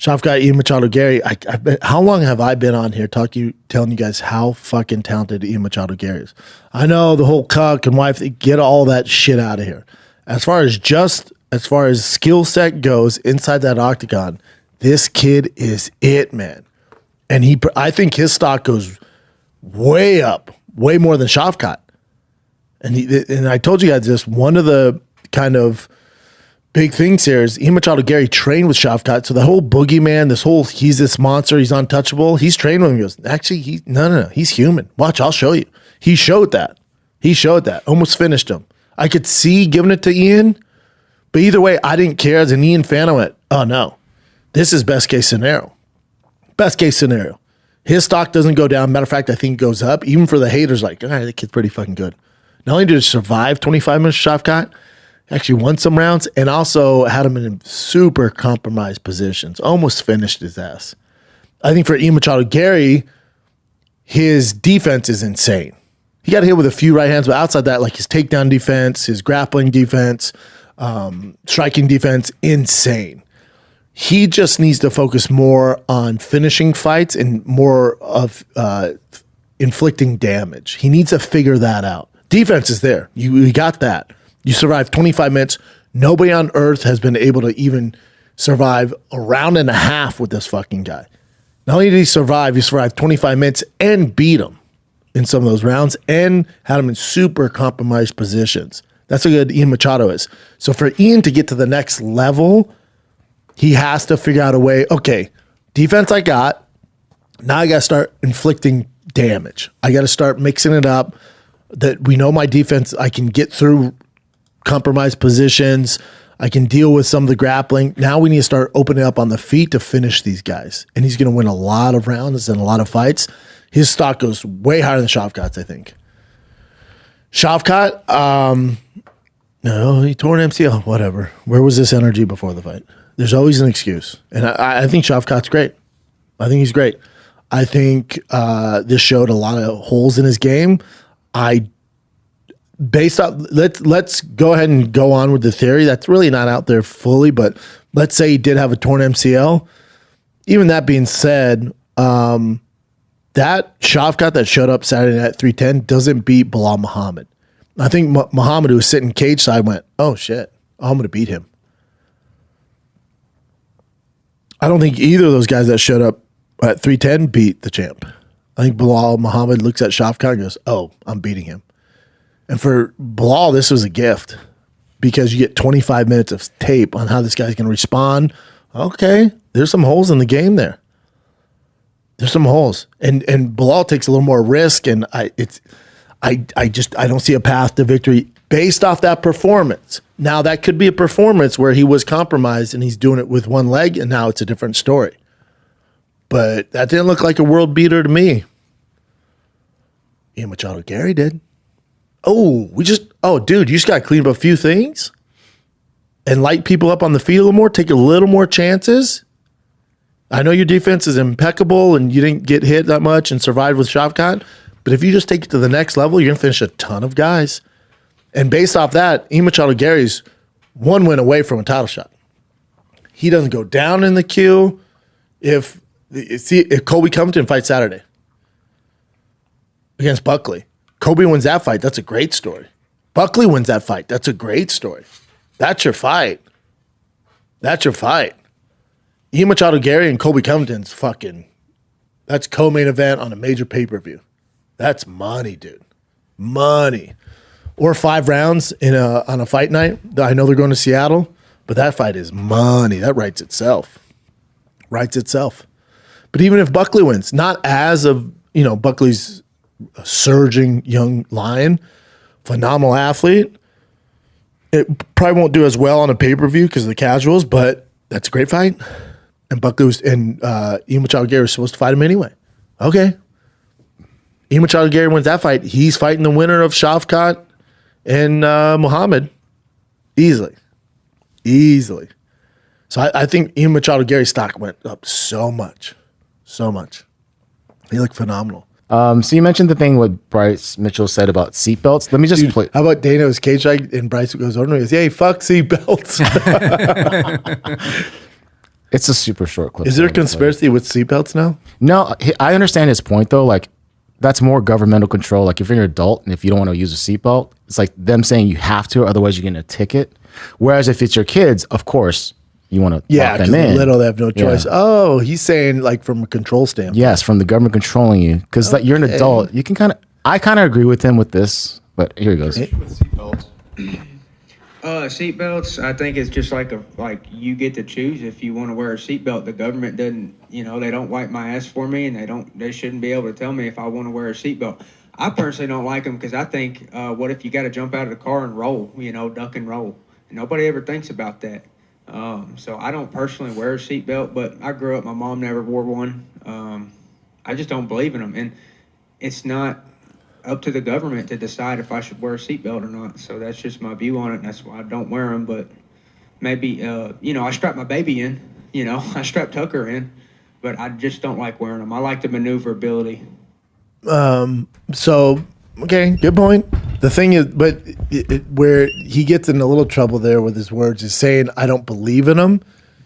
Shavkat, Ian Machado, Gary. How long have I been on here telling you guys how fucking talented Ian Machado, Gary is? I know the whole cuck and wife. Get all that shit out of here. As far as skill set goes inside that octagon, this kid is it, man. And I think his stock goes way up, way more than Shavkat. And I told you guys this. One of the kind of big things here is Ian Machado, Gary trained with Shavkat. So the whole boogeyman, he's this monster, he's untouchable. He's trained with him. He goes, actually, no, he's human. Watch, I'll show you. He showed that. Almost finished him. I could see giving it to Ian, but either way, I didn't care. As an Ian fan, I went, oh no, this is best case scenario. Best case scenario. His stock doesn't go down. Matter of fact, I think it goes up. Even for the haters, like, all right, that kid's pretty fucking good. Not only did he survive 25 minutes with Shavkat, actually won some rounds, and also had him in super compromised positions. Almost finished his ass. I think for Ian Machado, Gary, his defense is insane. He got hit with a few right hands, but outside that, like his takedown defense, his grappling defense, striking defense, insane. He just needs to focus more on finishing fights and more of inflicting damage. He needs to figure that out. Defense is there. You got that. You survived 25 minutes. Nobody on earth has been able to even survive a round and a half with this fucking guy. Not only did he survived 25 minutes and beat him in some of those rounds and had him in super compromised positions. That's how good Ian Machado is. So for Ian to get to the next level, he has to figure out a way, okay, defense I got. Now I got to start inflicting damage. I got to start mixing it up that we know my defense, I can get through compromised positions. I can deal with some of the grappling. Now we need to start opening up on the feet to finish these guys. And he's going to win a lot of rounds and a lot of fights. His stock goes way higher than Shavkat's, I think. Shavkat, no, he tore an MCL, whatever. Where was this energy before the fight? There's always an excuse. And I think Shavkat's great. I think he's great. I think this showed a lot of holes in his game. Based off, let's go ahead and go on with the theory. That's really not out there fully, but let's say he did have a torn MCL. Even that being said, that Shavkat that showed up Saturday night at 310 doesn't beat Bilal Muhammad. I think Muhammad, who was sitting cage side, went, oh shit, I'm going to beat him. I don't think either of those guys that showed up at 310 beat the champ. I think Bilal Muhammad looks at Shavkat and goes, oh, I'm beating him. And for Bilal, this was a gift because you get 25 minutes of tape on how this guy's going to respond. Okay, there's some holes in the game there. There's some holes. And Bilal takes a little more risk, and I don't see a path to victory based off that performance. Now, that could be a performance where he was compromised and he's doing it with one leg, and now it's a different story. But that didn't look like a world beater to me. Ian Machado Gary did. Dude, you just got to clean up a few things and light people up on the field a little more, take a little more chances. I know your defense is impeccable and you didn't get hit that much and survived with Shavkat, but if you just take it to the next level, you're going to finish a ton of guys. And based off that, Ian Machado Gary's one win away from a title shot. He doesn't go down in the queue. If Colby Covington fights Saturday against Buckley, Kobe wins that fight. That's a great story. Buckley wins that fight. That's a great story. That's your fight. That's your fight. Ian Machado Gary and Colby Covington's that's co-main event on a major pay-per-view. That's money, dude. Money. Or 5 rounds on a fight night. I know they're going to Seattle, but that fight is money. That writes itself. But even if Buckley wins, not as of, Buckley's a surging young lion, phenomenal athlete. It probably won't do as well on a pay-per-view because of the casuals, but that's a great fight. And Ian Machado Gary was supposed to fight him anyway. Okay. Ian Machado Gary wins that fight. He's fighting the winner of Shavkat and Muhammad easily. So I think Ian Machado Gary's stock went up so much. He looked phenomenal. So you mentioned the thing what Bryce Mitchell said about seatbelts. Let me just play. How about Dana was cage fight and Bryce goes, oh no, he goes, hey, fuck seatbelts. It's a super short clip. Is there a conspiracy with seatbelts now? No, I understand his point though. Like, that's more governmental control. Like, if you're an adult and if you don't want to use a seatbelt, it's like them saying you have to, otherwise you're getting a ticket. Whereas if it's your kids, of course, you want to lock them in. Little, they have no choice. Yeah. Oh, he's saying like from a control standpoint. Yes, from the government controlling you, because like you're an adult. You can I kind of agree with him with this, but here he goes. Seatbelts, I think it's just like you get to choose if you want to wear a seatbelt. The government doesn't, they don't wipe my ass for me, and they shouldn't be able to tell me if I want to wear a seatbelt. I personally don't like them because I think, what if you got to jump out of the car and roll, duck and roll? And nobody ever thinks about that. So I don't personally wear a seatbelt, but I grew up, my mom never wore one. I just don't believe in them. And it's not up to the government to decide if I should wear a seatbelt or not. So that's just my view on it, and that's why I don't wear them. But maybe, I strap my baby in, I strap Tucker in, but I just don't like wearing them. I like the maneuverability. So, okay, good point. The thing is, but where he gets in a little trouble there with his words is saying, I don't believe in them.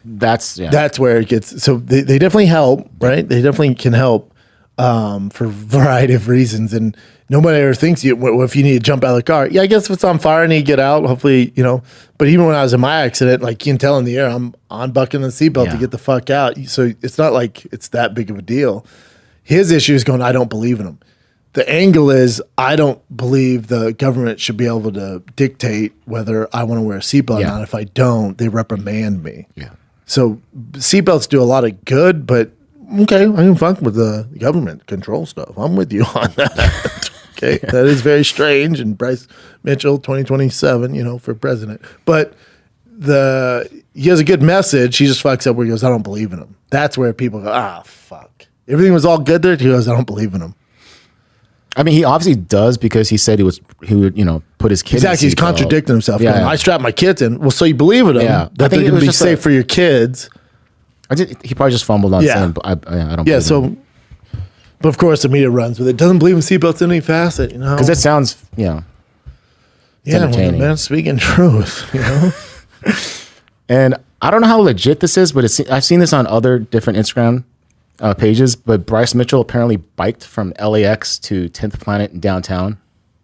That's where it gets, so they definitely help, right? They definitely can help for a variety of reasons. And nobody ever thinks if you need to jump out of the car. Yeah, I guess if it's on fire and you get out, hopefully, but even when I was in my accident, like you can tell in the air, I'm unbuckling the seatbelt to get the fuck out. So it's not like it's that big of a deal. His issue is going, I don't believe in him. The angle is, I don't believe the government should be able to dictate whether I want to wear a seatbelt or not. If I don't, they reprimand me. Yeah. So seatbelts do a lot of good, but okay, I can fuck with the government control stuff. I'm with you on that. Okay, that is very strange. And Bryce Mitchell, 2027, for president. But he has a good message. He just fucks up where he goes, I don't believe in him. That's where people go, fuck. Everything was all good there. He goes, I don't believe in him. I mean, he obviously does because he said he would, put his kids. Exactly, he's contradicting himself. Yeah, I strapped my kids in. Well, so you believe in them that they're going to be safe for your kids. He probably just fumbled on saying, but I don't. Yeah, so, but of course the media runs with it. Doesn't believe in seatbelts in any facet, Because it sounds, yeah, well, man, speaking truth, And I don't know how legit this is, but I've seen this on other different Instagram pages. But Bryce Mitchell apparently biked from LAX to 10th Planet in downtown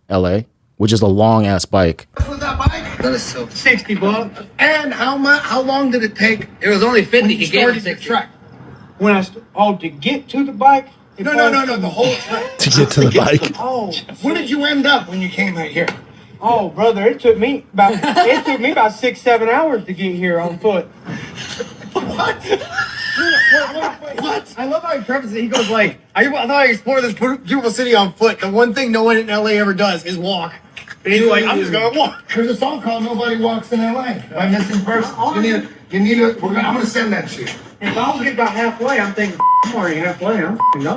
LA, which is a long ass bike. What was that bike? That is so $60. And how long did it take? It was only 50. You started the trek. When to get to the bike? No, the whole trek. To get to the bike. Oh, Where did you end up when you came out here? oh, brother, it took me about 6-7 hours to get here on foot. What? I love how he prefaces it. He goes like, I thought I explored this beautiful city on foot. The one thing no one in LA ever does is walk. And he's like, I'm just gonna walk. There's a song called Nobody Walks in LA by Missing Persons. I'm gonna send that to you. If I was get about halfway, I'm thinking, I'm already halfway, I'm going,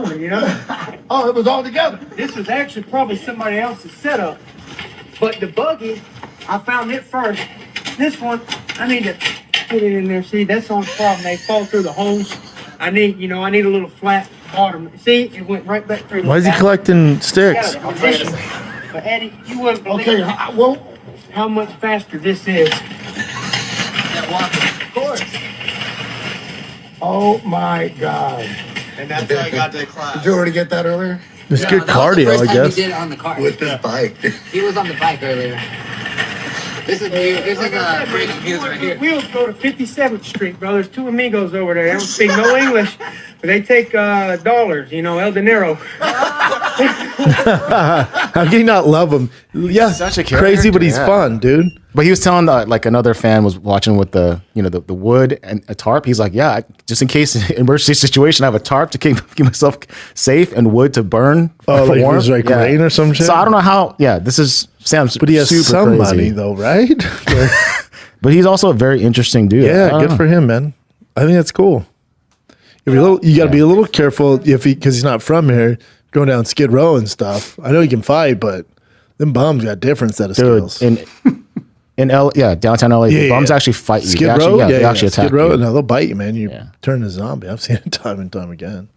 Oh, it was all together. This was actually probably somebody else's setup. But the buggy, I found it first. This one, I need to put it in there. See, that's the only problem. They fall through the holes. I need a little flat bottom. See, it went right back through. Why is he collecting sticks? But Eddie, you wouldn't believe how much faster this is. Of course. Oh my God. And that's how I got to class. Did you already get that earlier? It's good cardio, I guess. He did it on the car. With this bike. He was on the bike earlier. This is a breaking news right here. Wheels go to 57th Street, bro. There's two amigos over there. They don't speak no English, but they take dollars, El Dinero. How can you not love him? Yeah, Such a crazy, but he's character, fun, dude. But he was telling another fan was watching with the wood and a tarp. He's like, yeah, just in case emergency situation, I have a tarp to keep myself safe and wood to burn. Oh, like it warmth. was like rain or some shit. So I don't know how. Yeah, this is Sam's. But he has super some crazy. money though, right? But he's also a very interesting dude. Yeah, good for him, man. I think that's cool. You got to be a little careful because he's not from here, going down Skid Row and stuff. I know he can fight, but them bums got different set of skills. In downtown LA, the bums actually fight you. Skid They Row, actually attack Skid Row, you. no, they'll bite you, man. You turn a zombie. I've seen it time and time again.